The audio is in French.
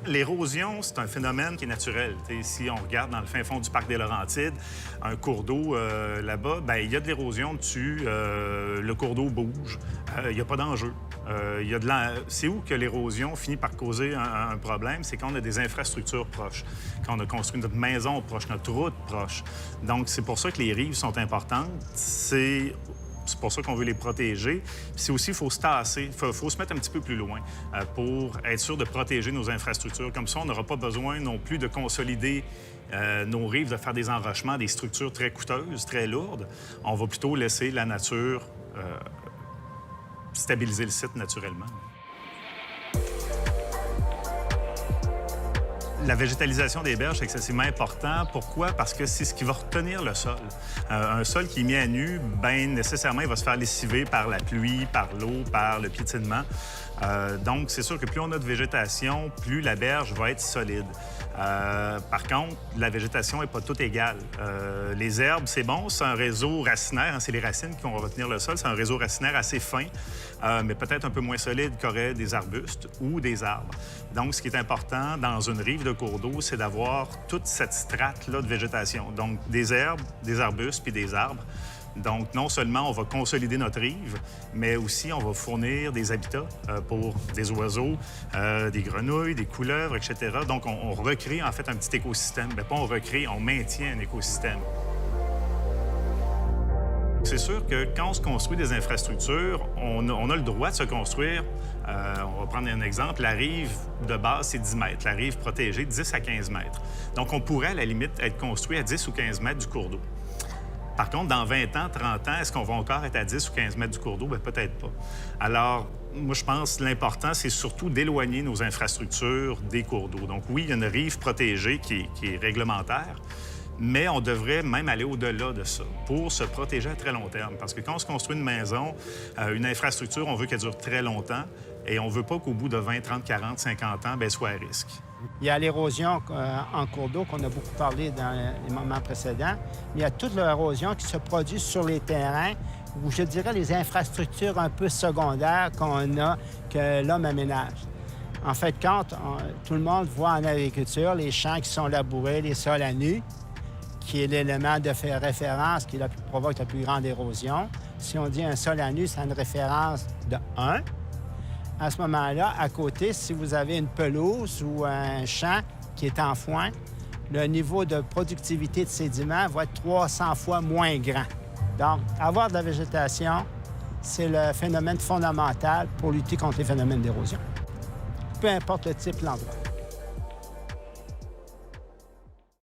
L'érosion, c'est un phénomène qui est naturel. T'sais, si on regarde dans le fin fond du parc des Laurentides, un cours d'eau là-bas, bien, il y a de l'érosion dessus, le cours d'eau bouge, il n'y a pas d'enjeu. C'est où que l'érosion finit par causer un problème? C'est quand on a des infrastructures proches, quand on a construit notre maison proche, notre route proche. Donc, c'est pour ça que les rives sont importantes. C'est pour ça qu'on veut les protéger. Puis c'est aussi, il faut se tasser, il faut se mettre un petit peu plus loin pour être sûr de protéger nos infrastructures. Comme ça, on n'aura pas besoin non plus de consolider nos rives, de faire des enrochements, des structures très coûteuses, très lourdes. On va plutôt laisser la nature stabiliser le site naturellement. La végétalisation des berges est excessivement important. Pourquoi? Parce que c'est ce qui va retenir le sol. Un sol qui est mis à nu, bien nécessairement, il va se faire lessiver par la pluie, par l'eau, par le piétinement. Donc, c'est sûr que plus on a de végétation, plus la berge va être solide. Par contre, la végétation n'est pas toute égale. Les herbes, c'est bon, c'est un réseau racinaire, hein, c'est les racines qui vont retenir le sol. C'est un réseau racinaire assez fin, mais peut-être un peu moins solide qu'auraient des arbustes ou des arbres. Donc, ce qui est important dans une rive de cours d'eau, c'est d'avoir toute cette strate-là de végétation. Donc, des herbes, des arbustes puis des arbres. Donc, non seulement on va consolider notre rive, mais aussi on va fournir des habitats pour des oiseaux, des grenouilles, des couleuvres, etc. Donc, on recrée en fait un petit écosystème. Bien, pas on recrée, on maintient un écosystème. C'est sûr que quand on se construit des infrastructures, on a le droit de se construire. On va prendre un exemple. La rive de base, c'est 10 mètres. La rive protégée, 10 à 15 mètres. Donc, on pourrait, à la limite, être construit à 10 ou 15 mètres du cours d'eau. Par contre, dans 20 ans, 30 ans, est-ce qu'on va encore être à 10 ou 15 mètres du cours d'eau? Bien, peut-être pas. Alors, moi, je pense que l'important, c'est surtout d'éloigner nos infrastructures des cours d'eau. Donc, oui, il y a une rive protégée qui est réglementaire, mais on devrait même aller au-delà de ça pour se protéger à très long terme. Parce que quand on se construit une maison, une infrastructure, on veut qu'elle dure très longtemps et on ne veut pas qu'au bout de 20, 30, 40, 50 ans, bien, elle soit à risque. Il y a l'érosion en cours d'eau qu'on a beaucoup parlé dans les moments précédents. Il y a toute l'érosion qui se produit sur les terrains ou, je dirais, les infrastructures un peu secondaires qu'on a, que l'homme aménage. En fait, quand tout le monde voit en agriculture les champs qui sont labourés, les sols à nu, qui est l'élément de référence qui provoque la plus grande érosion. Si on dit un sol à nu, c'est une référence de 1. À ce moment-là, à côté, si vous avez une pelouse ou un champ qui est en foin, le niveau de productivité de sédiments va être 300 fois moins grand. Donc, avoir de la végétation, c'est le phénomène fondamental pour lutter contre les phénomènes d'érosion. Peu importe le type, l'endroit.